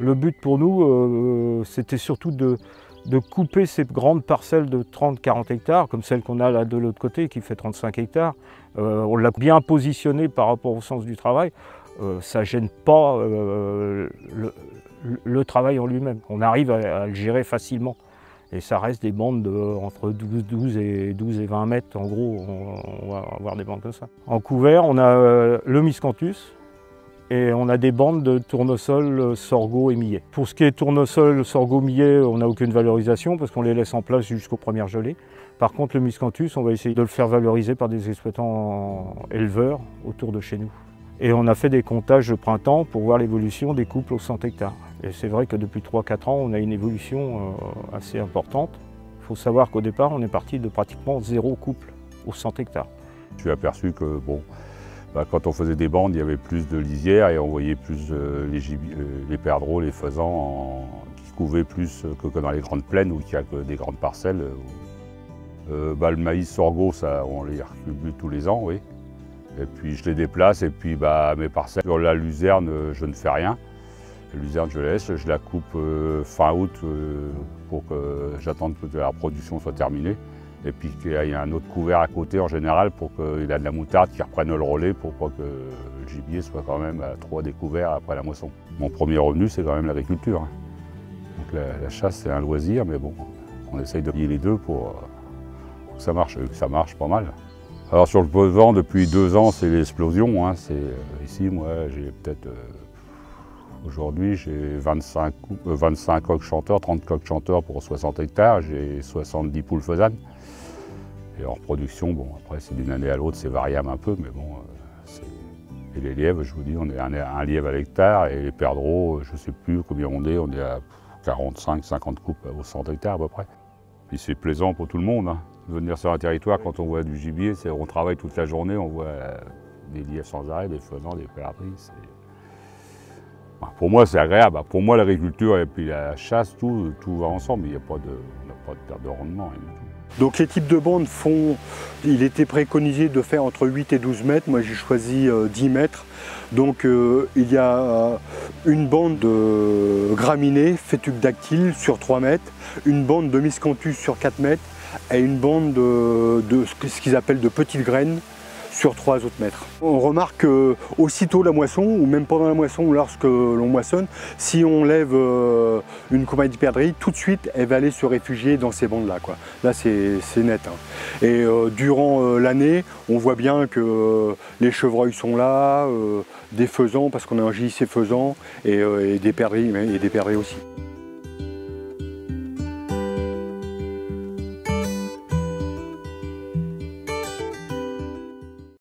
Le but pour nous, c'était surtout de couper ces grandes parcelles de 30-40 hectares, comme celle qu'on a là de l'autre côté, qui fait 35 hectares. On l'a bien positionné par rapport au sens du travail. Ça ne gêne pas le travail en lui-même. On arrive à le gérer facilement. Et ça reste des bandes entre 12 et 20 mètres. En gros, on va avoir des bandes comme ça. En couvert, on a le miscanthus. Et on a des bandes de tournesol, sorgho et millet. Pour ce qui est tournesol, sorgho, millet, on n'a aucune valorisation parce qu'on les laisse en place jusqu'aux premières gelées. Par contre, le miscanthus, on va essayer de le faire valoriser par des exploitants éleveurs autour de chez nous. Et on a fait des comptages de printemps pour voir l'évolution des couples aux 100 hectares. Et c'est vrai que depuis 3-4 ans, on a une évolution assez importante. Il faut savoir qu'au départ, on est parti de pratiquement 0 couple aux 100 hectares. Je suis aperçu que quand on faisait des bandes, il y avait plus de lisières et on voyait plus les perdreaux, les faisans qui couvaient plus que dans les grandes plaines où il y a que des grandes parcelles. Le maïs sorgho, ça, on les recule tous les ans, oui. Et puis je les déplace et puis mes parcelles, sur la luzerne, je ne fais rien. La luzerne, je laisse, je la coupe fin août pour que j'attende que la production soit terminée. Et puis qu'il y ait un autre couvert à côté en général pour qu'il ait de la moutarde qui reprenne le relais pour pas que le gibier soit quand même trop à découvert après la moisson. Mon premier revenu, c'est quand même l'agriculture. Donc la chasse, c'est un loisir, mais bon, on essaye de lier les deux pour que ça marche. Et que ça marche pas mal. Alors sur le vent, depuis 2 ans, c'est l'explosion. Hein. Ici, moi, j'ai peut-être... Aujourd'hui, j'ai 25 coqs chanteurs, 30 coqs chanteurs pour 60 hectares. J'ai 70 poules faisanes. Et en reproduction, après, c'est d'une année à l'autre, c'est variable un peu, mais bon. Et les lièvres, je vous dis, on est un lièvre à l'hectare, et les perdreaux, je ne sais plus combien on est à 45-50 coupes au 100 hectares à peu près. Puis c'est plaisant pour tout le monde, hein, de venir sur un territoire quand on voit du gibier, on travaille toute la journée, on voit des lièvres sans arrêt, des faisans, des perdrix. Pour moi, c'est agréable. Pour moi, l'agriculture et puis la chasse, tout va ensemble. Il n'y a pas de perte de rendement. Donc les types de bandes il était préconisé de faire entre 8 et 12 mètres. Moi, j'ai choisi 10 mètres. Donc il y a une bande de graminées, fétucdactyles sur 3 mètres, une bande de miscanthus sur 4 mètres et une bande de ce qu'ils appellent de petites graines sur 3 autres mètres. On remarque aussitôt la moisson, ou même pendant la moisson, ou lorsque l'on moissonne, si on lève une compagnie de perdrix, tout de suite, elle va aller se réfugier dans ces bandes-là. Là, c'est net. Hein. Et durant l'année, on voit bien que les chevreuils sont là, des faisans, parce qu'on a un JIC faisan, et des perdrix aussi.